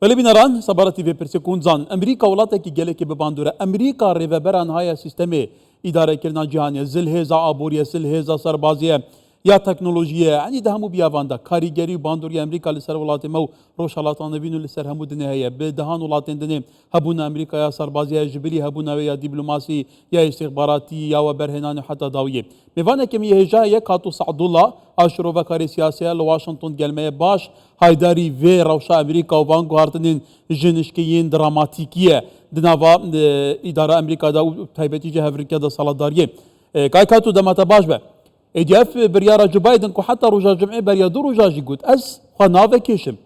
ولی بینران سبارتی و پرسکون زان امریکا ولاته کی گله کی بباندوره امریکا ریوبران های سیستم اداره کردن جهانی زلهزا عبوری زلهزا سربازی یا تکنولوژی یعنی ده همو بیاواندا کاریگری باندوری امریکا لسر ولات مو روشالاتان نبینو لسر همو دنه هیا به دهان ولاتن دنه هبون امریکا یا سربازی جبری هبون یا دیپلماسی یا استخباراتی یا و برهنان حتی داویه میوانه که میهجا یک کاتو سعد الله اشرو و کاری سیاسی لواشنطن گلمه باش هایداری و روشا امریکا و وانگواردنین جنشکیین دراماتیکیه دنوا اداره امریکا دا تایبتی جهفریکا دا سالاداریه کای کاتو دمتا باش به ایدیف بریارا جو بایدن کو حتی روزا جمعه بریا دو روزا جی گود از خوا ناوه کشم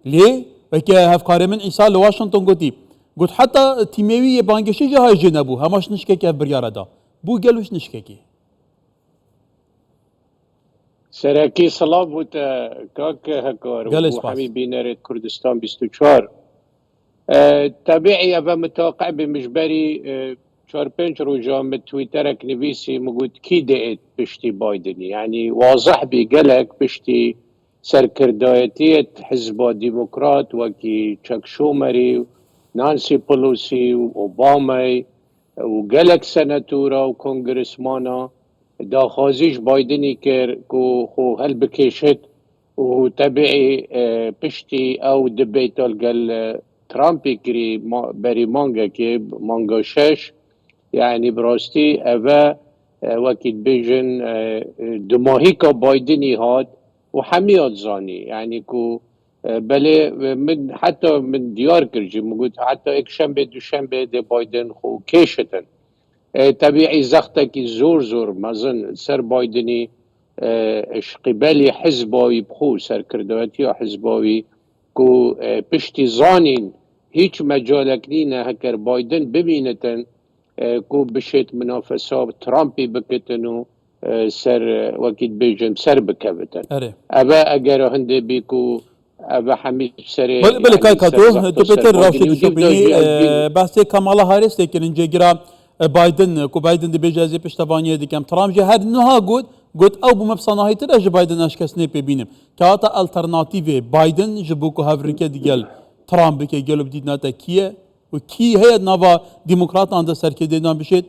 لی وکی هفکار من عیسی لواشنطن گوتی گوت حتی تیمیوی بانگشی جاهای جی نبو هماش نشکه که بریارا دا بو گلوش نشکه که سرکی سلام بود کاک هکار و همی بینرد کردستان 24 طبيعي أبا متوقع بمجبري 4-5 روجا من تويترك نفيسي مقود كي دقت بشتي بايدن يعني واضح بيقلك بشتي سركردايتية حزب ديمقراط وكي تشاك شومري نانسي بولوسي وأوباما وقلك سناتورا وكونغرسمانا دا خازيش بايدني كير كو خو هل بكيشت وطبيعي بشتي أو دبيتال قال ترامپی کری بری مانگا که مانگا 6 یعنی براستی اوه وکیل بیجن دماهی که بایدنی هاد و همیاد زانی یعنی که بله من حتی من دیار کرجی مگود حتی یک شنبه دوشنبه ده بایدن خو کشتن طبیعی زخته که زور مزن سر بایدنی قبلی حزباوی بخو سر کردواتی یا حزباوی کو پشتی زانین هیچ مجالک نینه هکر بایدن ببینتن کو بشت منافسا ترامپی بکتن و سر وکیل بیجن سر بکوتن اوه اگر هنده بی کو اوه حمید سر بله کای کاتو تو پتر راشد شبینی بحث کامالا هاریس تکرین جگرا بايدن كو بايدن دي بيجازي بشتفانيه دي كم ترامب جي هاد نها قد او بمبصناهي تر اج بايدن اشكسني ببينم كاتا الترناتيفي بايدن جبوكو هافريكا ديال ترامب كي قالوا بدينا تكيه وكي هي نافا ديمقراط عند سركي دينا بشيت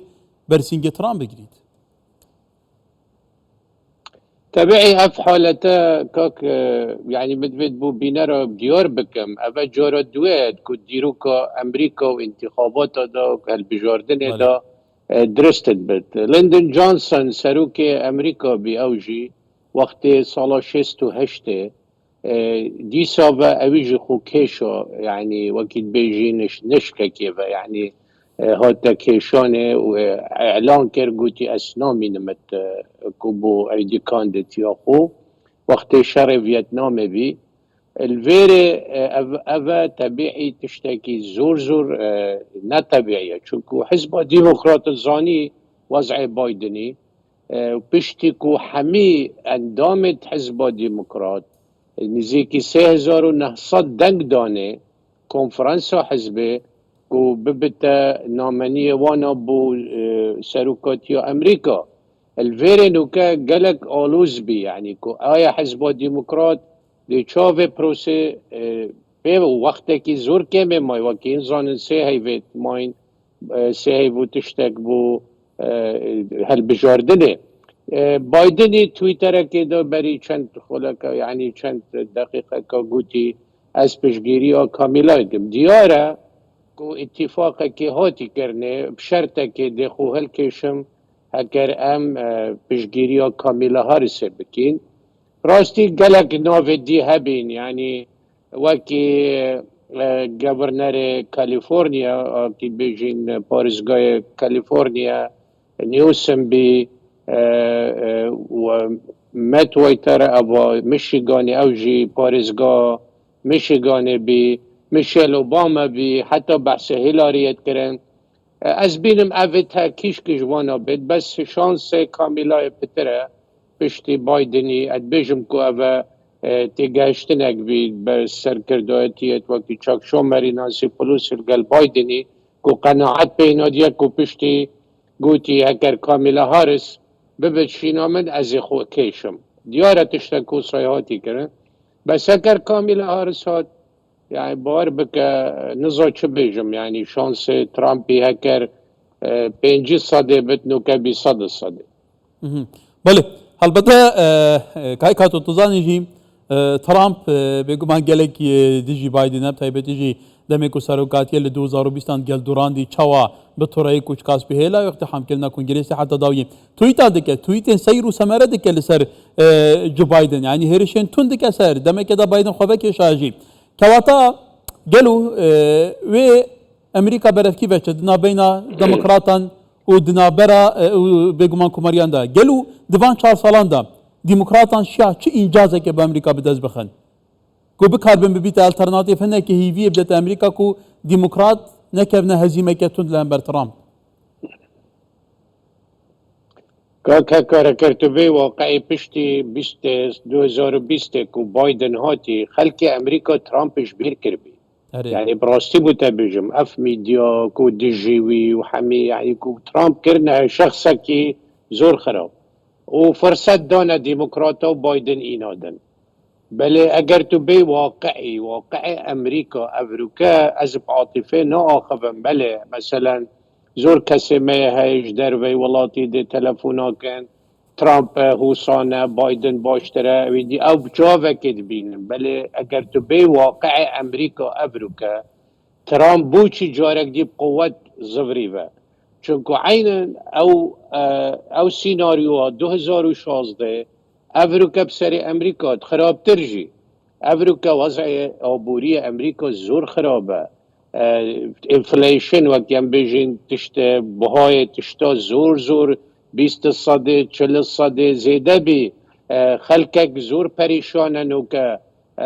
برسينجي ترامب جديد طبيعي هف حالته كاك يعني مدفد بو بينارا ديار بكم أبا جارة دوات كو ديروكا أمريكا وانتخابات دا هالبجاردن دا درستت بد لندن جونسون سروك أمريكا بأوجي وقت صالة 68 دي سابا أويجي خو كيشا يعني وكيل بيجي نشكا كيفا يعني هاتا كيشانه واعلان كر قوتي اسنامي نمت كوبو ايدي كاندت ياخو وقت شر فيتنام بي الفيري افا طبيعي تشتكي زور نا طبيعية چونكو حزب ديمقراط الزاني وضع بايدني بشتكو حمي اندامت حزب ديمقراط نزيكي 3900 دنگ دانه كونفرنسا حزبه و ببتا نامنية وانا بو سروكاتيا أمريكا الفيرينوكا قالك آلوز بي يعني كو آيا حزب ديمقراط دي تشافي بروسي بي وقتكي زور كمي ماي وكين زانن سيهي فيت ماين سيهي بو تشتك بو هالبجاردنه بايدني تويتر كده بري چند خلقا يعني چند دقيقة كاقوتي از پشگیری کاملا ديارة کو اتفاق که هاتی کرنه بشرطه که دخو هل کشم هکر ام پشگیری ها کامله ها رسه بکین راستی گلک ناو دی هبین یعنی وکی گورنر کالیفورنیا که بیجین پارزگاه کالیفورنیا نیوسم بی و مت ویتر ابا میشیگانی اوجی پارزگاه میشیگانی بی ميشيل اوباما بي حتى بحث هيلاريت كرن از بينم اوتا كيش جوانا بيت بس شانس كاملا بتره بشتي بايدني ادبيجم كو اوه تيجاشتنك بي بس سركردواتيت وكي چاك شومري نانسي بولوسي القل بايدني كو قناعت بينا ديا كو بشتي قوتي هكر كاملا هارس ببت شينا من ازي خو كيشم ديارة تشتكو صيحاتي كرن بس هكر كاملا هارس هات يعني باور بك نزا چه بيجم يعني شانس ترامبي هكر 5% بتنو كبي 100%. بله البته کای کاتو تزانی جی ترامپ بگمان گلک دیجی بایدن اب تایبتی جی دمی کو سروکاتی ل 2020 گل دوران دی چوا به طوری کوچ کاس بهلا اقتحام کلنا کنگریس حتى داوی تویتا دک تویتن سیر و سمره دک لسر جو بايدن يعني هيرشين تون دك سر دم كده بايدن خوبك شاجي كواتا قالوا و امريكا برفكي دنا بين ديمقراطا ودنا برا بيجمان كوماريان دا قالوا دفان 4 سالان دا ديمقراطا شيا چه انجازه که به امریکا بدز بخن کو بکار بن ببیت الترناتیف هنه که هیوی بدت امریکا کو ديمقراط نكبنا هزيمه كتون لامبر ترامب كاكا كاركرتوبي واقعي بشتي 2020 كو بايدن هاتي خلكي امريكا ترامب شبير كربي يعني براستي متبجم اف ميديا كو ديجيوي وحمي يعني كو ترامب كرنا شخصكي زور خراب وفرصت دانا ديمقراطا وبايدن اينادن بل اگر تو بي واقعي امريكا افروكا از عاطفه نا اخفن بله مثلا زور کسی ما هیچ در وی ولاتی ده تلفونا کن ترامپ حوصانه بایدن باشتره ویدی او جاوه کد بینن بله اگر تو بی واقع امریکا افروکا ترامپ بو چی جارک دی بقوت زفری و چونکو عین او سیناریو 2016 افروکا بسر امریکا خراب ترجی افروكا وضع عبورية امريكا زور خرابه انفليشن وقت يم بيجين تشت بهاي تشتا زور 20% 40% زيادة بي خلقك زور پريشانن وكا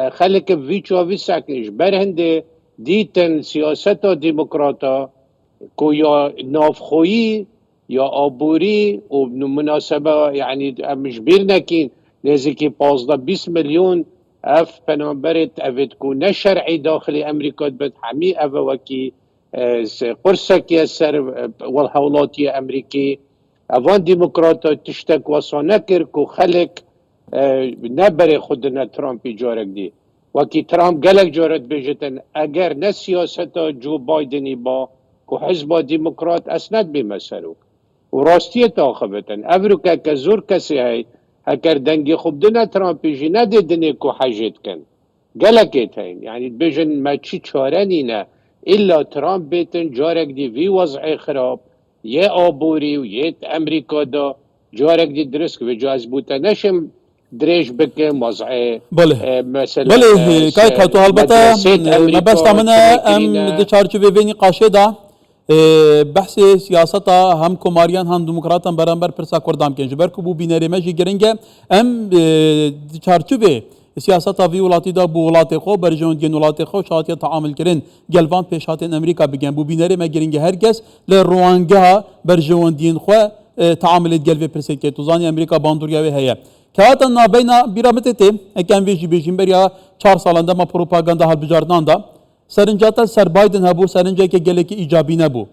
خلق ويچو ويساكنش برهنده ديتن سياستا ديمقراطا كو يا نافخويي يا عبوري ومناسبة يعني مش بيرنكين نزكي 20 مليون اف بنابرت افت کو نشرعي داخل امريكا بد حمي اف وكي قرصك يسر والحولات امريكي افان ديمقراطا تشتك وصانكر كو خلق نبري خودنا ترامب جارك دي وكي ترامب قالك جارت بيجتن اگر نه سياستا جو بايدني با كو حزب ديمقراط اسند بمسروك وراستية تاخبتن افريكا كزور كسي هاي هكر دنگي خوب دنا ترامپي جي نده دني كو حاجت كن قالكت هين يعني بيجن ما تشي تشارنينا إلا ترامب بيتن جارك دي في وضع خراب يا آبوري ويا أمريكا دا جارك دي درسك بجاز بوتا نشم دريش بكم وضع بله مثلا بله كاي كاتو البته ما بس تمنى ام دي چارچوبه بيني قاشه دا بحث سیاستا هم کماریان هم دموکراتان برانبر پرسا کردام کن جبر کو بو بینری مجی گرنگه ام چارچوبه سیاستا وی ولاتی دا بو ولاتی خو برجون دین ولاتی خو شاتی تعامل کرن گلوان پیشاتن امریکا بگن بو بینری ما گرنگه هرگز ل روانگا برجون دین خو تعامل گلوی پرسه که توزانی امریکا باندوریا و هيا كهاتا نابينا برامتتي اكان فيجي بيجين بريا 4 سالنده ما پروپاگاندا هل بجاردان دا سرنجاتا سر بايدن هبو سرنجا که گلکی ایجابی نبو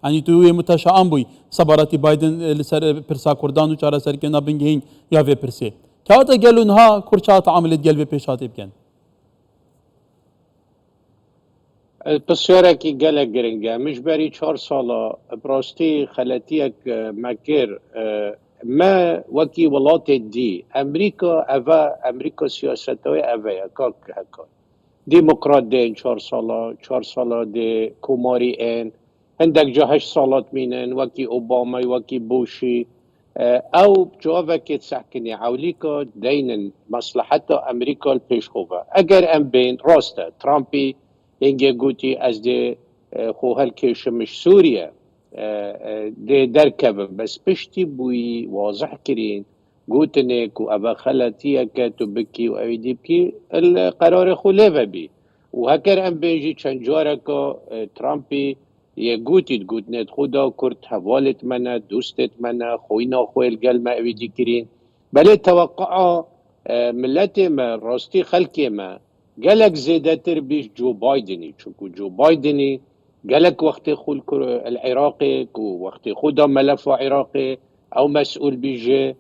يعني تو متشائم بوي صبراتي بايدن لسر پرسا كردان و چارا سر که نابنگهين یا في پرسه كهاتا گلو نها كرچات عملت گل في پیشاتي بكن بسیاره کی گله گرنگه مش بری 4 ساله براستی خلاتیک مکر ما وكي ولات دي امريكا سياستوي اوه كاك هكا ديمقراط دين 4 سالا دي كوماري ان عندك جا 8 سالات مينن وكي اوباما وكي بوشي او جوابك تسحكني عوليكا دين مصلحته امريكا البيش خوفا اگر ام بين راسته ترامبي ينجي قوتي از دي خو هالكيش مش سوريا دي دركب بس بشتي بوي واضح كرين قوتنك وابا خلاتيك تبكي وايدي بكي القرار خلافه بي وهكر ام بيجي چنجارك ترامبي يقوتي تقوتنت خدا كرت حوالت منا دوستت منا خوينا خوي القل ما ايدي كرين بل توقع ملتي ما راستي خلقي ما قالك زيادتر بيش جو بايدني شكو جو بايدني قالك وقت خول العراقي وقت خدا ملف عراقي او مسؤول بيجي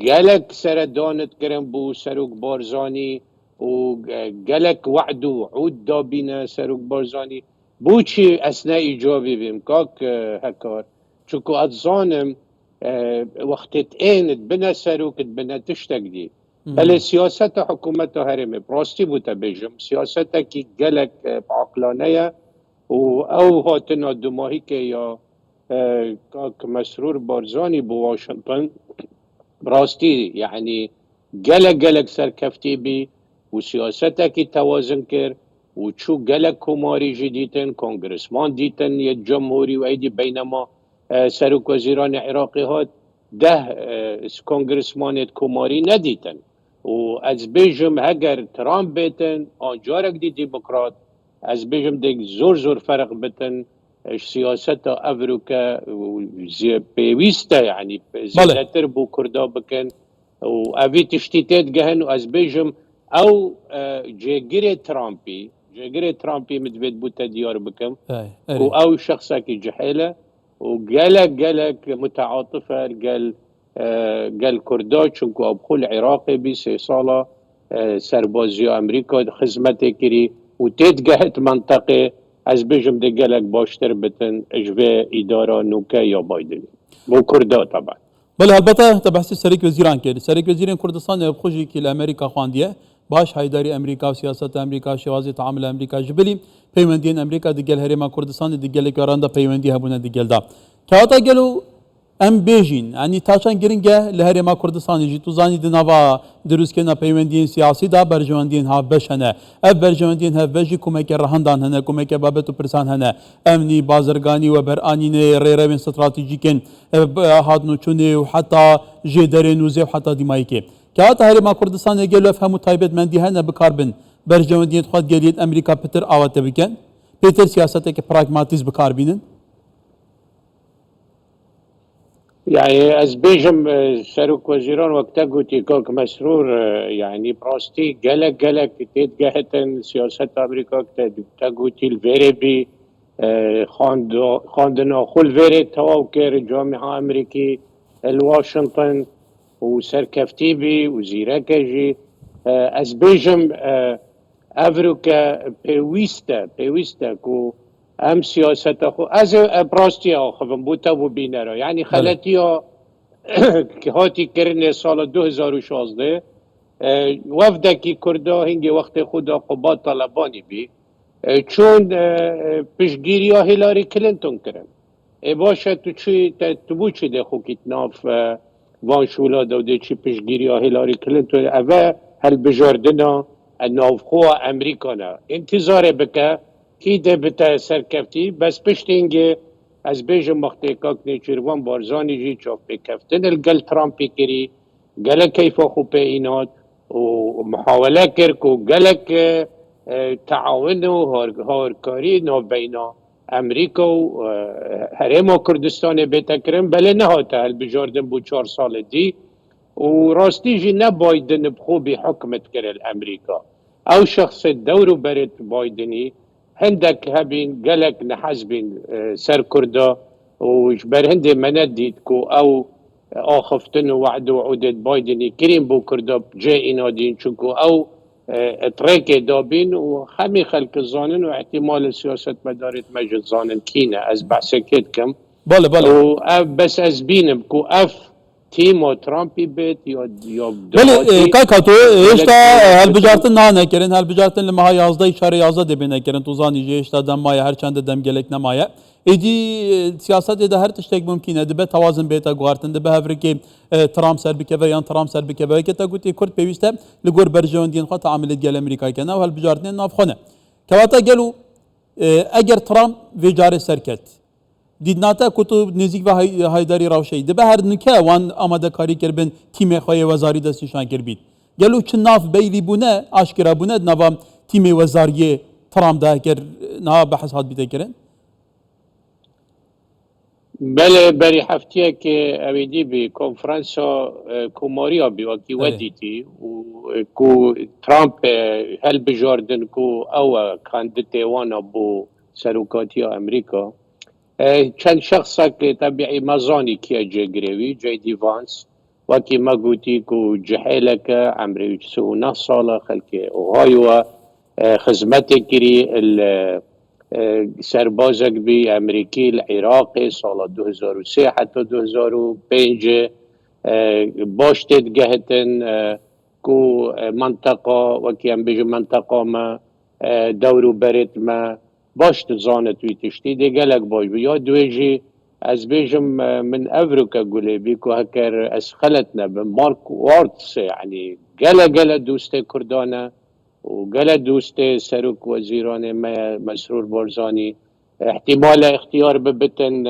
قالك سردانت كرم بو سروك بارزاني وقالك وعد وعود دابينا سروك بارزاني بوشي أثناء إيجابي بإمكاك هكار شكو أتظانم وقت إين تبنى سروك تبنى تشتقدي بل سياسة حكومة هرمي براستي بوتا بيجم سياسة كي قالك بعقلانية او هاتنا دماهی که یا كاك مسرور بارزاني بواشنطن براستي يعني قلق سركفتي بي وسياستك توازن كر وشو قلق كوماري جديدن كونغرسمان ديتن الجمهوري وايدي بينما سروك وزيران عراقي هات كونغرسمان كوماري نديتن واز بيجم هجر ترامب بيتن آنجارك دي ديمقراط از بيجم ديك زور فرق بتن سياسة أفريقيا بيويستا يعني زيادتر بو كردا بكن وأبي تشتيتات جهن وأز بيجم أو جيجري ترامبي مدبت بوتا ديار بكم أو شخصا كي جحيلة وقالك متعاطفة قال كردا چونكو أبخول عراقي بي 3 سالة سربازي أمريكا خدمت كري وتتجهت منطقة از بيجم دي قالك باشتر بتن اجبه إدارة نوكا يا بايدن بو كردا طبعا بله البته تبحث سريك وزيران كده سريك وزيرين كردستان يبخوجي كي الامريكا خوانديه باش هيداري امريكا وسياسات امريكا شوازي تعامل امريكا جبلي بيوندين امريكا ديگل هريما كردستان ديگل كاراندا بيوندي هبونا ديگل دا كاتا گلو ام بيجين يعني تاشان گرنگه لهريما كردستان جي تو زاني دناوا دروسكنا بيوندين سياسي دا برجواندين ها بشنه اف برجواندين ها بجي كوميك رهندان هنا كوميك بابتو برسان هنا امني بازرگاني وبراني ريرين استراتيجيكن هادنو چوني وحتى جدرين وزي وحتى ديمايكي كاتا هريما كردستان يگلو افهمو تايبت مندي هنا بكاربن برجواندين خود گليت امريكا بتر اوات بكن بيتر سياستك براغماتيز بكاربينن يعني از بيجم سروك وزيران وقتا قوتي كوك مسرور يعني براستي قلق تتجهتن سياسة امريكا وقتا قوتي الفيري خاندنا خل فيري تواوكر جامعة امريكي الواشنطن وسركفتي بي وزيراكجي از بيجم افريكا بيويستا كو ام سياسة خو از براستي خفن بوتا و بينرا يعني خلتيا هاتي كرني سال 2016 وفدكي كردا هنگي وقت خدا قبات طالباني بي چون پشگیریا هیلاری کلینتون کرن باشه تو بو چی ده خو کتناف وان شولا دوده چی پشگیریا هیلاری کلینتون اوه هل بجاردنا ناف خو امریکانا انتظار بکه کی ده بتا سرکفتی بس پشتینگه از بیجم وقتی کاک نیچروان بارزانی جی چاپ بکفتن الگل ترامپی کری گلک کیفا خو پی اینات ومحاوله کرد و گلک تعاون و هارکاری نو بین امریکا و هرما کردستان بیتا کرن بله نهاته هل بجاردن بو 4 سال دی و راستی جی نه بایدن بخوبی حکمت کرد امریکا او شخص دورو برد بایدنی هندك هبين قلق نحزبين سر كردا وجبر هندي منديد كو او اخفتن وعد وعودت بايدن كريم بو كردا جاي نادين شكو او تريكي دابين وخمي خلق الظانن واحتمال السياسة مدارة مجد ظانن كينا از بحثكيت كم بله بس از بينم كو اف تيمو ترامبي بيت يا بله کای کاتو اشتا هل بجارتن نه کرن هل بجارتن لما yazda işare yazda debine کرن تو زانی جه اشتا دم مایا هر چند دم گلک نمایا ایدی سیاست ده هر تشتک ممکنه ده به توازن بیتا گوارتن ده به هفر که ترامپ سر بکه یا ترامپ سر بکه که تا گوتی کرد پیوسته لگور برجون دین خاطر عملیت گل امریکا کنه و هل بجارتن نافخونه کواتا گلو اگر ترامپ وجاره سرکت دیدناتا کتو نزیک و هایداری راوشی ده به هر نکه وان آماده کاری کربن تیم خواهی وزاری دستشان کربید گلو چه ناف بیلی بونه آشکرا بونه نوام تیم وزاری ترامپ ده کر نه بحث هات بیته کرن بله بری هفتیه که اویدی بی کنفرانسا کوماریا بی وکی ودیتی و کو ترامپ هل بجاردن کو او کاندیده وانا بو سروکاتی امریکا چند شخصا که طبیعی مزانی که جه گریوی جی دی وانس وكي ما قوتيكو جحيلك عمري سو نصالة خلك اوهايو خدمتك كري سربازك بي امريكي العراقي سال 2003 حتى 2005 باشتت جهتن كو منطقة وكي ام بيجو منطقة ما دورو بريت ما باش تزانت ويتشتي دي قالك باش بيا دويجي از بيجم من افريكا قولي بيكو هكر اسخلتنا بمارك وارتس يعني قلا دوستي كردانا وقلا دوستي سروك وزيران مسرور بارزاني احتمال اختيار ببتن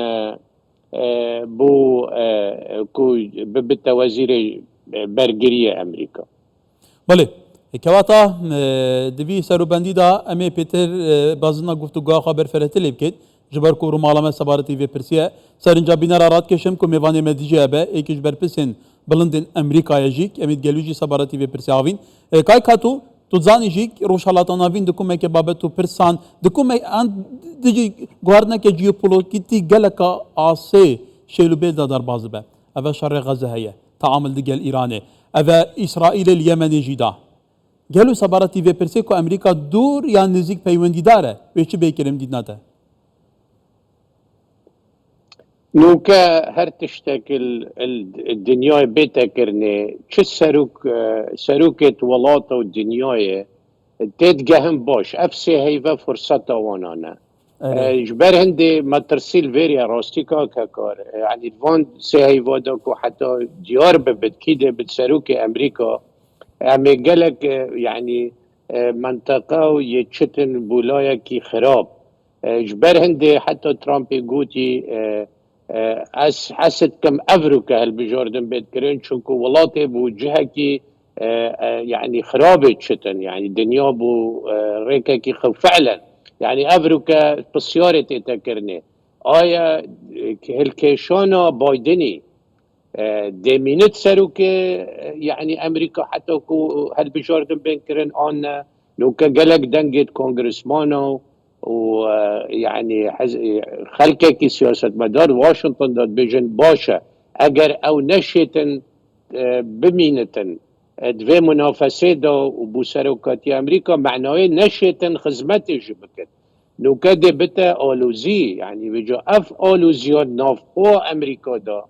بو كو ببتا وزير برگریه امریکا. بله کواتا دوی سروبندی دا امی پیتر بازنا گفتگو خبر فرهتلی بکید جبر کو رومالامه سبارتی و پرسیه سرنجا بینار آراد کشم کو میوانی مدیجه ابه ایکیش بر پسین بلندن امریکا یجیک امید گلوجی سبارتی و پرسیه آوین کای کاتو تو زانی جیک روشالاتان آوین دکومه که بابت تو پرسان دکومه آن دیجی گوارنه که جیوپولوژیتی گلکا آسه شیلو بیل دادار بازه به اوه شر غزه هیه تعامل دیگل ایرانه اوه اسرائیل الیمنی جیدا گلو سبارتی و پرسیه کو امریکا دور یا نزدیک پیوندی داره و چی بیکرم دید نده نوكا هر تشتكل الدنيا بيتا كرني شو سروكة ولاطة والدنيا تتجهم باش افسي هيفا فرصة وانانا جبر هندي ما ترسيل فيريا راستيكا كاكار يعني الفان سي هيفا دوكو حتى ديار بتكيدة بتسروكة امريكا عمي قالك يعني منطقة يتشتن بولايا كي خراب جبر هندي حتى ترامب يقولي از حسد كم افريكا هالبجوردن بيت كرين شنكو ولاتي بوجهة كي يعني خرابت شتن يعني الدنيا بو ريكا كي فعلا يعني افريكا بسيارة تذكرني آيا هالكيشانا بايدني ديمينت سروك يعني امريكا حتى كو هالبجوردن بين كرين انا نوكا قالك دنجت كونغرسمانو ويعني خلكك سياسة مدار واشنطن داد بيجن باشا اگر او نشيتن بمينتن دوی منافسه دا و بو سروکاتی امریکا معناه نشيتن خدمتی جبكت نو كده بتا آلوزي يعني بجا اف آلوزيات ناف او امريكا دا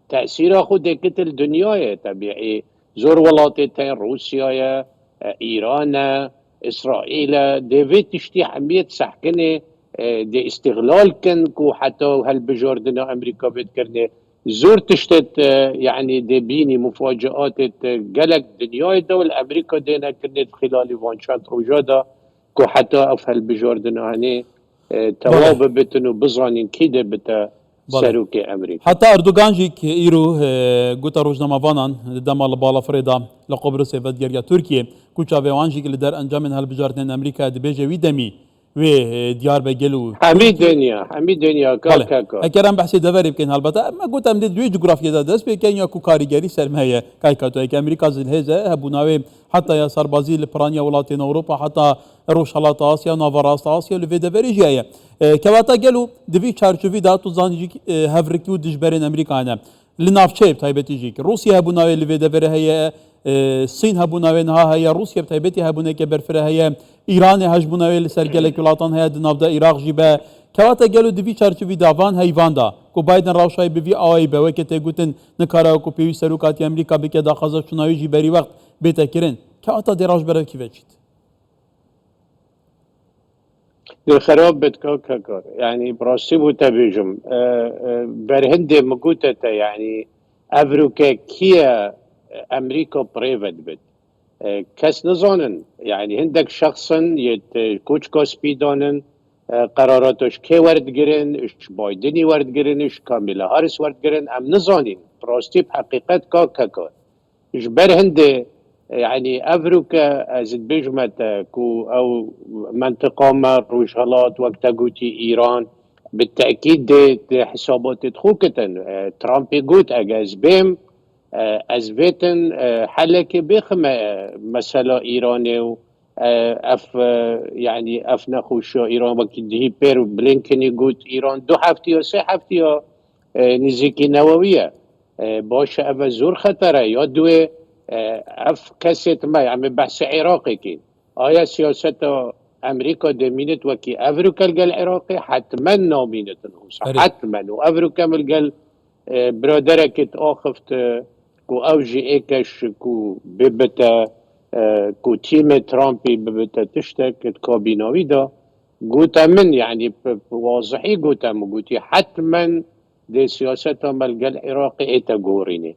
تأثير خود دكت الدنيا طبيعي زور ولاتتين روسيا ايران اسرائيل دي تشتي حمية سحكنه دي استغلال كن كو حتى هالبجوردنا امريكا بتكرنه زور تشتت يعني دي بيني مفاجآت قلق دنيا دول امريكا دينا كنت خلال وانشات روجادا كو حتى اف هالبجوردنا هني تواب بتنو بزانين كده بتا سروكي امريكا حتى اردوغان جيك ايرو قوتا روجنامه فانان دما بالا فريدا لقبرص فدجريا تركيا كوچا وان جيك لدر انجام هالبجوردن امريكا دبيجي ويدمي و ديار بجلو حميد دنيا كاكا اكرم بحثي دفري بكين هالبتا ما قلت ام دوي جغرافيا دا دس بكين يا كوكاريجري سرمايه كايكاتو اك امريكا زلهزه هبوناوي حتى يا سربازي لبرانيا ولاتين اوروبا حتى روشالات اسيا نافراست اسيا لفي دفري جايه كواتا قالوا دفي تشارچوفي دا تو زانجي هافركيو دجبرين امريكانا لنافچه تايبتي جيك روسيا هبوناوي لفي دفري هي الصين هبوناوي نها هي روسيا تايبتي هبونه كبرفره هي ایران هجبوناوی لسرگلک ولاتان هیا دنافده عراق جیبه کواتا گلو دوی چارچوی داوان هیوان دا کو بایدن راوشای بوی آوای به وکته گوتن نکارا کو پیوی سروکاتی امریکا بکه دا خزا چوناوی جی بری وقت بیتا کرن کواتا دیراج برای کی وچید دي خراب بتكوكا يعني براسيبو تبيجم برهندي مقوتة يعني افريكا كيا امريكا بريفت بت كاس نظانن يعني عندك شخصا كوچكا سبيدانن قراراتش كي ورد جرين اش بايدني ورد جرين اش كاميلا هارس ورد جرين ام نظانين براستي بحقيقة كاكا اش برهندي يعني افريكا از بيجمت كو او منطقة ما روجهالات وقت قوتي ايران بالتأكيد دي حسابات تخوكتن ترامب يقول اجاز بيم از بيتن حلك بخم مسألة ايراني و اف يعني اف نخوش ايران وقت دهي بير بلينكن يقول ايران 2 هفتي و 3 هفتي نزيكي نووية باشه اف زور خطره یا دوی اف کسیت ما يعني بحث عراقي كين آیا سیاست امریکا دمینت وكي افريكا العراقي حتما نامينت نوسا أري. حتما وافريكا ملقل برادرك آخفت كو اوجي ايكش كو ببتا كو تيم ترامبي ببتا تشتك كابيناوي دا قوتا من يعني واضحي قوتا قوتي حتما دي سياسة ملقى العراقي ايتا قوريني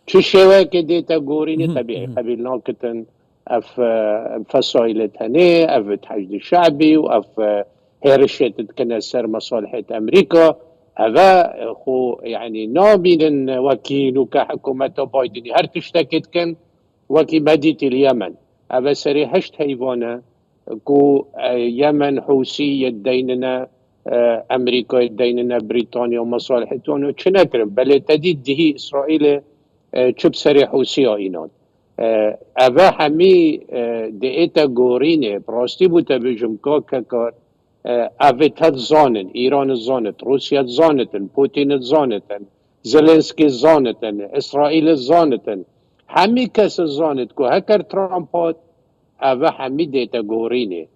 چه شواك ديتا قوريني طبيعي قبلنا كتن اف فصائل هني اف التحشد الشعبي واف هيرشت تكنسر مصالح امريكا هذا خو يعني نابين وكيل كحكومة بايدن هر تشتكت كان وكي بديت اليمن هذا سريحشت هيفانا كو يمن حوثي يديننا امريكا يديننا بريطانيا ومصالحتون وشنكرم بل تديد دهي اسرائيل چوب سري حوثي اينان اوه همی دیتا گورینه براستی بوده بجم که کار اوه تد زانن ایران زانت روسیا زانتن پوتین زانتن زلنسکی زانتن اسرائیل زانتن همی کس زانت که هکر ترامپات اوه همی دیتا گورینه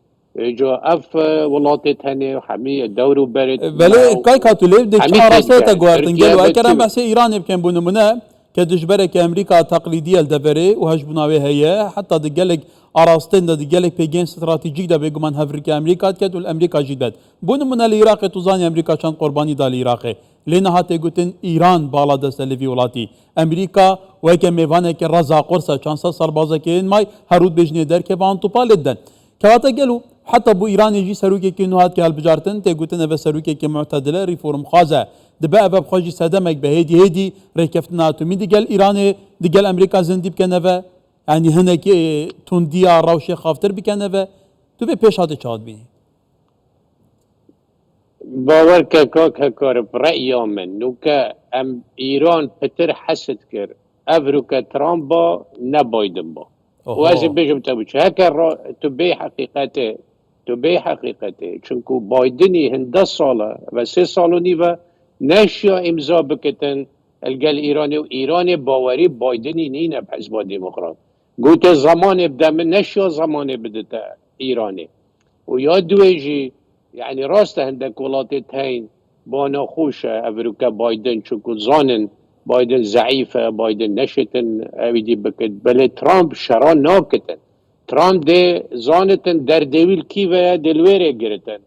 جو اف ولاتت هنه همی دورو برد ولی کای کاتولیو دک همی آراسته تا تنکر گوارتنگل و ترکیه اکرم بتو بحث ایران بکن بونمونه که دجبرك امريكا تقليديه الدبري وهجبناوي هي حتى دجالك اراستين دجالك بيجين استراتيجيك دا بيجمان هفريكا امريكا تكت والامريكا جداد بون من العراق تزاني امريكا شان قرباني دا العراق لنا هاتي قلتن ايران بالا دست لفي ولاتي امريكا ويك ميفانك رزا قرصه شانسا سربازكين ماي هرود بجني در كبان توبالدن كواتا قالوا حتى بو ايران يجي سروكي كي نوهات كي هالبجارتن تيقولتن افا سروكي كي معتدله ريفورم خازه دبا افا بخوجي سدمك بهيدي هيدي ريكفتنا اتومي ديقال ايران ديقال امريكا زندي بكن افا يعني هناك تنديا روشي خافتر بكن افا تو بي پیش هاته چاد بيني باور كار برأي من نوكا ام ايران بتر حسد كر افروكا ترامبا نبايدن با وازي بيجم تبوش هكا تبي حقيقته چونكو بايدني هنده ساله و 3 سال و نيوه نشيا امضا بكتن الجال ايراني و ايران باوري بايدني نينه بحزب ديمقراط قلت زمان بدا من نشيا زمان بدتا ايراني ويا دويجي يعني راسته هندك ولاتت هين بانا خوشه افريكا بايدن چونكو زانن بايدن ضعيفه بايدن نشتن اويدي بكت بل ترامب شرا ناكتن ترامب دي زانتن در دويل كيفا دلويري گرتن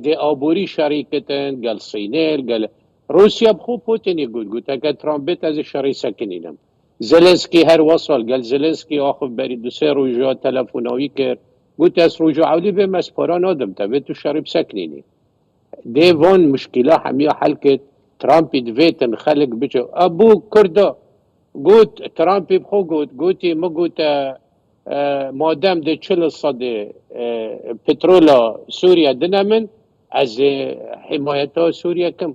دي آبوري شريكتن قال صينيل قال روسيا بخو بوتين يقول قلت هكا ترامبت از الشري سكنينم زلنسكي هر وصل قال زلنسكي آخف بري دو سي روجا تلفوناوي كر قلت از روجا عولي بمس پارا نادم تبتو شري بسكنيني دي وان مشكلة حمية حلقت ترامب دويتن خلق بجو ابو كردا قلت ترامب بخو قلت ما قلت مادام ده 40 صد بترولا سوريا دنمن از حمايتها سوريا كم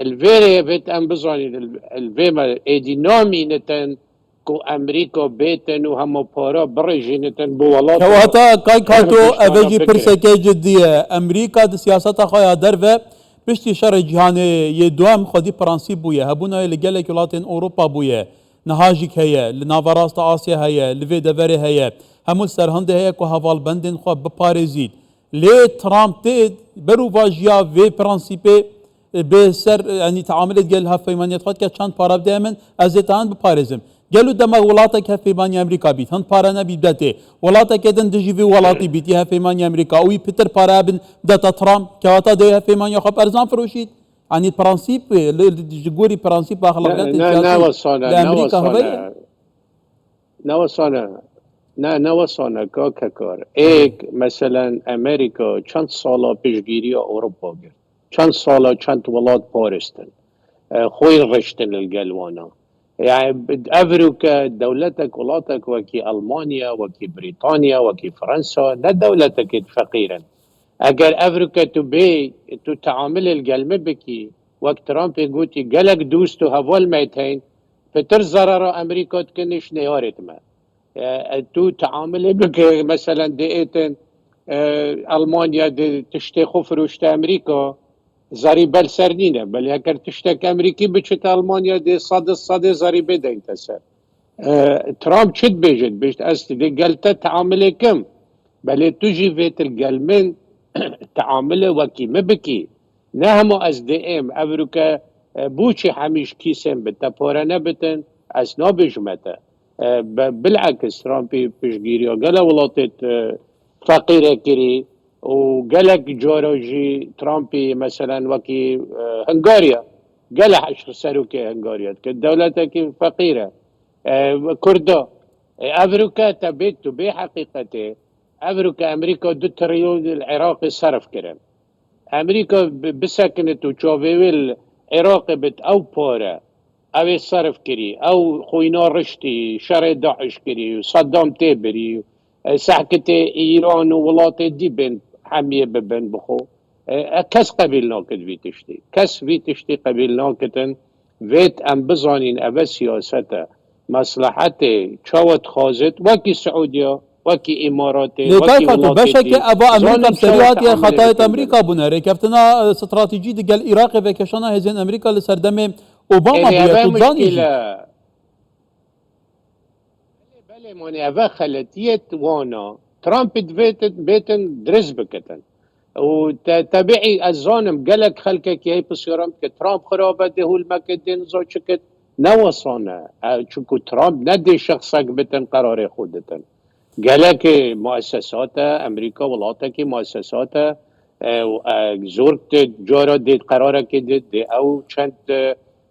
الفيري بيت ام بزاني الفيما ايدي نامي نتن كو امريكا بيتن وهم بارا برجي نتن بوالات كواتا كاي كاتو افيجي برسكي جدية امريكا دي سياسة خايا درفة بشتي شر جهاني يدوام خدي برانسيب بويا هبونا اللي قالك ولاتين اوروبا بويا نهاجك هيا لنافراست آسيا هيا لفي دفري هيا همون سرهند هيا كو هفال بندن خو بباريزيد لي ترامب تيد برو باجيا في برانسيبي بسر يعني تعاملت قال هفيمانيات خد كان بارا بدا من ازيتان بباريزم قالوا دما ولاتك هفيمانيا امريكا بيت هن بارا نبي بداتي ولاتك ادن دجي في ولاتي بيتي هفيمانيا امريكا وي بيتر بارا بن داتا ترامب كواتا دي هفيمانيا خب ارزان فروشيد يعني برانسيب جوري برانسيب اخلاقيات لامريكا هوية نوصانا كاكار ايك مثلا امريكا چند سالا پیشگیری اوروبا گرد چند سالا چند ولاد پارستن خوی رشتن القلوانا يعني افريكا دولتك ولاتك وكي المانيا وكي بريطانيا وكي فرنسا لا دولتك فقيرا اگر افريكا تبي تعامل القلمه بكي وقت ترامب يقولي قالك دوستو هفول ميتين فتر ضرر امريكا تكنش نيارت ما تو تعامل بك مثلا ديتن المانيا دي تشتي خفروشت امريكا ضريبه السرنينه بل هكر تشتك امريكي بتشت المانيا دي صد ضريبه دين تسر ترامب شد بيجت است دي قالت تعاملي كم بل تجي فيت القلمن تعامله وكي مبكي نهمو از دي ام امريكا بوشي حميش كيسن بتابورنا بتن از نابجمته بالعكس ترامبي بشجيري وقال ولاتت فقيرة كري وقالك جوروجي ترامبي مثلا وكي هنغاريا قال حشر ساروكي هنغاريا الدولة كي فقيرة كردا أفريكا تبيت بحقيقته أمريكا 2 تريليون العراق صرف كرم أمريكا بسكنت وشوفي العراق بت أو بورا أو صرف كري أو خوينا رشتي شر داعش كري وصدام تبري سحكة إيران وولات دي بن حمية ببن بخو كس قبيلنا كد في تشتي كس في تشتي قبيلنا كتن فيت أم بزانين أبا سياسته مصلحته شاوت خازت وكي سعودية وكي إماراتي لكي وكي كاتو ولاتي بشك دي ابا امريكا زانم بسريات شاوت يا عمل خطايا بكل امريكا بنا ركفتنا استراتيجي دي قال العراق فكشنا هزين امريكا لسردم اوباما إيه بويا أبا تزاني جي مشكلة بله ماني أبا خلتيت وانا ترامب بيتن درز بكتن وتابعي الظالم قالك خلكك يا بسيرم ترامب خرابه ده هو المكدين زو شكت نوصانا شكو ترامب ندي شخصك بتن قرار خودتن قالك مؤسسات امريكا ولاتك مؤسسات زورت جورا دي قرارك دي او چند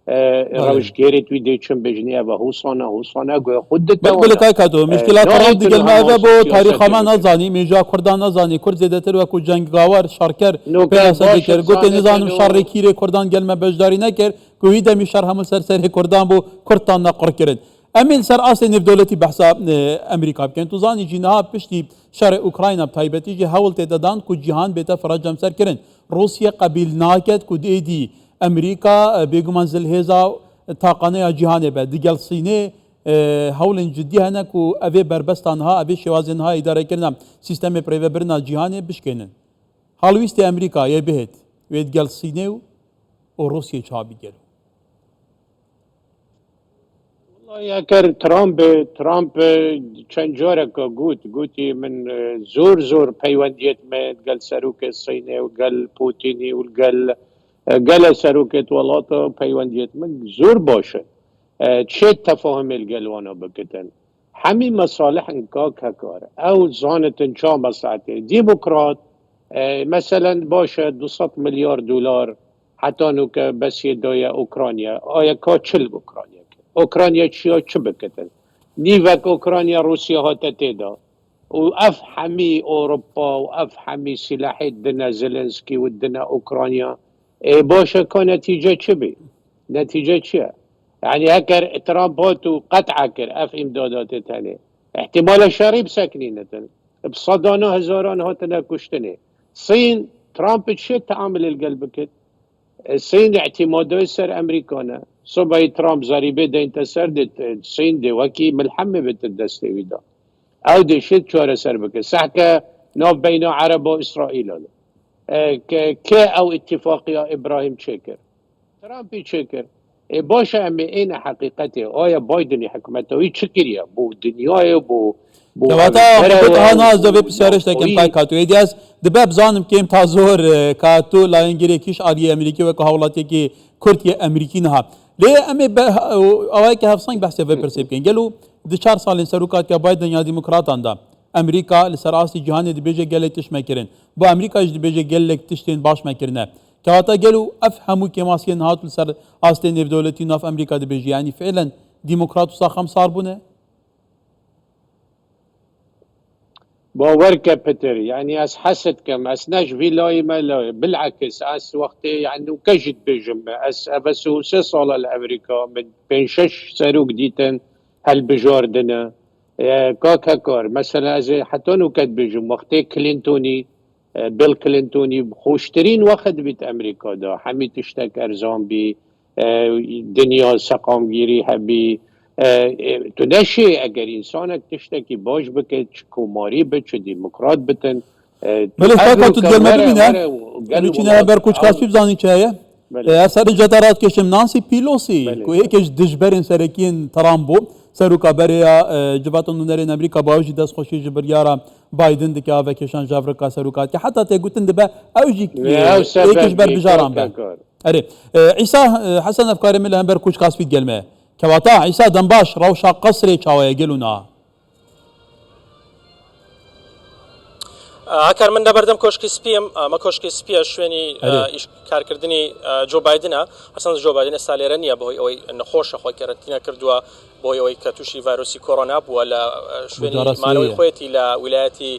بله روشگیری توی دیچن بجنیه و حوصانه گویا خود بل توانا کای کاتو مشکلات ترامپ نایتون دیگل ما اوه همان بو سیاست تاریخ ما بکن نزانی میجا کردان نزانی کرد زیدتر وکو جنگاور شارکر نوکر پیدا باشد سدکر گوتی نزانم شر زانتنو کیره کردان گل ما بجداری نکر کوهی دمی شر همون سر کردان بو کردان نقر کرد امین سر اصل نف دولتی بحثا امریکا بکن تو زانی جنها پشتی شر اوکراین بتایبتی جه حاول تدادان کو جهان بیتا فرجم سر کرن روسیه قبیل ناکد کو دیدی امریکا بيجو زلهێزا تاقانەیە جیهانێ بە دیگەل سینێ هەوڵên جددی هەنە و ئەvê بربەستانها ئەvê شێوازێنها ئیدارەکردنا سیستەمê پرێvebirina cihanê bişkênin. Halwîstê Amerîkayê bihêt wê digel Sînê û Rosyê çabî gel. والله كر ترامب چند جارك قوتي من زور بيونديت ما قال ساروك الصيني وقال بوتيني وقال قال ساروك ولاطه بيونديت من زور باشه چه تفاهم القلوانا بكتن حمي مصالح انكاك هكار او زانت انشاء مصلحته ديمقراط مثلا باشه 200 مليار دولار حتى نوك بس يدايا اوكرانيا آيا كا چل اوكرانيا اوكرانيا چيا چه بكتن نيوك اوكرانيا روسيا هاتا تيدا واف حمي اوروبا واف حمي سلاحي دنا زيلنسكي ودنا اوكرانيا باشا كان نتيجة چبي نتيجة چيا يعني هكر ترامب هاتو قطع كر اف امدادات تاني احتمال شريب ساكنين بصدانا هزاران هاتنا كشتني صين ترامب شو تعامل القلب كت الصين اعتماده سر امريكانا صباي ترامب زريبه دين تسر الصين دي وكي ملحمه بتدستي ويدا او دي شت شوار سر بك سحكه نوف بين عرب واسرائيل ك او اتفاقية ابراهيم تشيكر ترامب تشيكر باشا امي اين حقيقته آيا بايدن حكمته وي تشكريا بو دنياي بو کەواتە خودت ها ناز دەبێت پرسیارش دەکەم پای کاتو ئێدیاز دەبێ بزانم کێم تا زۆر کاتۆ لایەنگیرێکیش ئاریە ئەمریکی وەکە هاوڵاتێکی کورتی ئەمریکی نەها لێ ئەمێ ئەوەیەکە هەفسەنگ بەحسێ بە پرسێ بکەین گەل و دو چار ساڵین سەر و کاتکە بایدن یا دیموکراتاندا ئەمریکا لەسەر ئاستی جیهانی دەبێژە گەلێک تشمەکردن بۆ ئەمریکاش دەبێژە گەلێک تشتێن باشمەکردنە کەواتە گەل و ئەف هەموو کێماسیێن هات لەسەر ئاستێن نێودەوڵەتی ناف ئەمریکا دەبێژی ینی فعلا دیموکرات و ساخەم سار بوونە باورك بتر يعني اس حست كم اس ناش في لاي ما لاي بالعكس اس وقت يعني وكجد بجم اس بس هو 6 صالة لامريكا من بين 6 ساروك ديتن هالبجاردنا كاكا كار مثلا زي حتى نو كد بجم وقت كلينتوني بيل كلينتوني خوشترين وقت بيت امريكا دا حمي تشتك ارزان بي دنيا سقام گیری هبی تو نشی اگر انسانك تشتكي باش بكت كوماري بت ديمقراط بتن بله ساکا تو دگرمه ببینه بچینه بر کوچ کاسبی بزنی چیه سر جدارات کشم نانسی پیلوسی که یکیش دژبرین سرکین ترامپ بو سروکا بریا جبهتون نونرین امریکا باوجی دست خوشی جبریارا بایدن دکه آب کشان جافرکا سروکات که حتی تگوتن دبه اوجی یکیش بر بجاران به اره عیسی حسن افکار مل هم بر کوچ کاسبی دگرمه کواتا عیسی دنباش روشا قصر چاوی گلونا هاکار من لەبەردەم کۆشکی سپیم ئەمە کۆشکی سپیە شوێنی کارکردنی جۆ بایدنە ئەسەن جۆ بایدن ئێستا لێرە نییە بۆی ئەوەی نەخۆشە خۆی کەرەنتینە کردووە بۆی ئەوەی کە تووشی ڤایرۆسی کۆڕۆنا بووە لە شوێنی مانەوەی خۆیەتی لە ویلایەتی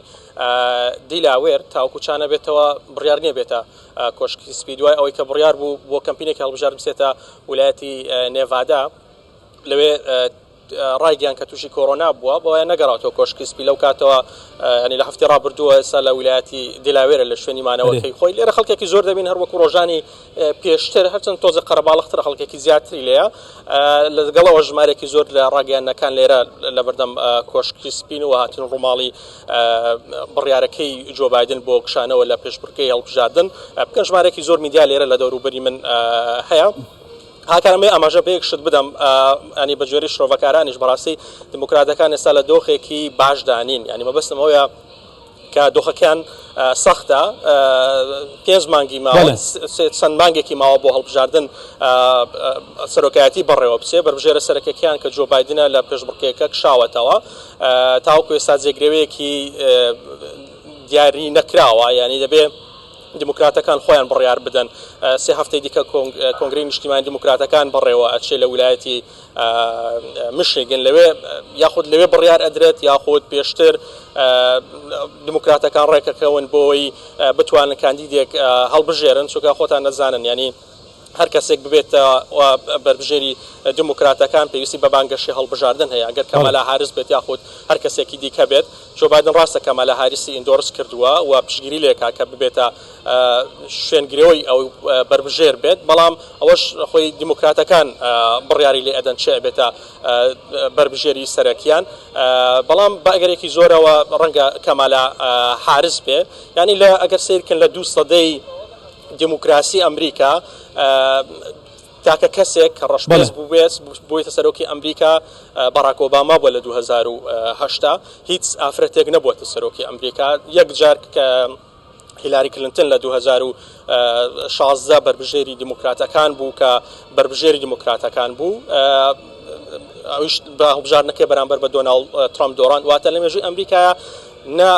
دیلاوێر تاوکوچانە بێتەوە بڕیار نییە بێتە کۆشکی سپی دوای ئەوەی کە بڕیار بوو بۆ کەمپینێک هەڵبژار بچێتە ویلایەتی نێڤادا لەوێ ڕایگەیان کە تووشی کۆڕۆنا بووە بۆیان نەگەڕاتەوە کۆشکی سپی لەو کاتەوە ینی لە هەفتی ڕابردووە ئێستا لە ویلایەتی دیلاوێرە لە شوێنی مانەوەکەی خۆی لێرە خەڵکێکی زۆر دەبین هەروەکو ڕۆژانی پێشتر هەرچەند تۆزە قەرەباڵغترە خەڵکێکی زیاتری لێیە لەگەڵەوە ژمارێکی زۆر لە ڕاگەیانەکان لێرە لە بەردەم کۆشکی سپین و هاتن ڕووماڵی بڕیارەکەی جۆ بایدن بۆ کشانەوە لە پێشبڕکەی هەڵبژاردن بکەن ژمارێکی زۆر میدیا لێرە لە دەوروبەری من هەیە هاکارمێ ئەماژە بەیەکشت بدەم ئەنی بە جۆری شرۆڤەکارانیش بەڕاستی دموکراتەکان ئێستا لە دۆخێکی باشدانین ینی مەبەستم ئەوەیە کە دۆخەکان سەختە پێنج مانگی ماوە چەند مانگێکی ماوە بۆ هەڵبژاردن سەرۆکایەتی بەڕێوە بچێ بەربژێرە سەرەکیەکیان کە جۆ بایدنە لە پێشبڕکێکە کشاوەتەوە تاوەکو ئێستا جێگرەوەیەکی دیاری نەکراوە ینی دەبێ دموکراتەکان خۆیان بڕیار بدەن سێ هەفتەی دیکە کۆنگرەی نیشتیمانی دموکراتەکان بڕێوە ئەچێ لە ویلایەتی میشیگن لەوێ یاخود لەوێ بڕیار ئەدرێت یاخود پێشتر دموکراتەکان ڕێکەکەون بۆی بتوانن کاندیدێک هەڵبژێرن چونکە خۆتان نەزانن ینی هەر کەسێک ببێتە بەربژێری دموکراتەکان پێویستی بە بانگەشی هەڵبژاردن هەیە ئەگەر کەمالا هاریس بێت یاخود هەر کەسێکی دیکە بێت جۆ بایدن ڕاستە کەمالا هاریسی ئیندۆرس کردووە و پشگیری لێکا کە ببێتە شوێنگرەوەی ئەو بەربژێر بێت بەڵام ئەوەش خۆی دموکراتەکان بڕیاری لێ ئەدەن چێ بێتە بەربژێری سەرەکیان بەڵام بە ئەگەرێکی زۆرەوە ڕەنگە کەمالا هاریس بێ ینی لە ئەگەر سیرکن لە 2 سەدەی دموکراسی ئەمریکا تاکە کەسێک کە ڕەشبێز بوویتە سەرۆکی ئەمریکا باراک ئۆباما بووە لە 2010 هیچ ئافرەتێک نەبووەتە سەرۆکی ئەمریکا یەک جار کە هیلاری کلنتن لە 2016 بربژێری دموکراتەکان بوو کە بربژێری دموکراتەکان بوو ئەوش بە هەڵبژاردنەکەی بەرامبەر بە دۆناڵد ترامپ دۆڕان واتە لە مێژووی ئەمریکایە نە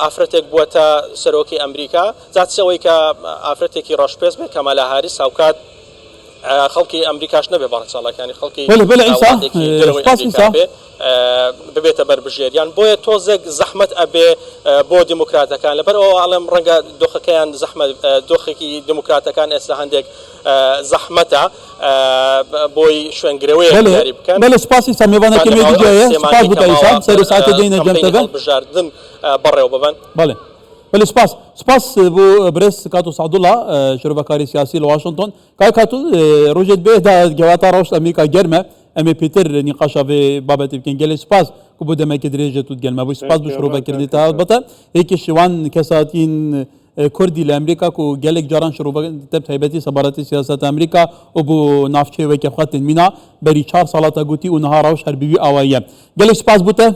ئافرەتێک بووەتە سەرۆکی ئەمریکا جاتسەوەی کە ئافرەتێکی ڕەشپێز بێت کەمالا هاریس هاوکات خەڵکی ئەمریکاش نەبێ بەڕچاڵەکانی خەڵکی ببێتە بەربژێریان بۆیە تۆزێک زەحمەت ئەبێ بۆ دموکراتەکان لەبەرەوە ئاڵم ڕەنگە دۆخەکەیان زەحمەت دۆخێکی دموکراتەکان ئێستا هەندێک زەحمەتە بۆی شوێنگرەوەی دیاری بکەن بەڵێ سپاسی سەمیێوانەکەی مێدیجایە سپاس بۆ ئیسان سەر ساعتە دێنە جەمتەبە هەڵبژاردن بەڕێوە ببن بەڵێ بله سپاس بو برس کاتو سعدولا شروبکاری سیاسی لواشنطن کای کاتو روجت به دا جواتا روش امریکا گرمه امی پیتر نقاشا به بابت بکن گلی سپاس کو بوده مکه درجه تو گلمه بو سپاس بو شروبکردی تا البته یکی شوان کساتین کردی لامریکا کو گلک جاران شروع تب هیبتی سفارت سیاست امریکا و بو نافچه و کفخت مینا بری 4 سالات گوتی و نهار روش هر بیوی اوایه گلی سپاس بوده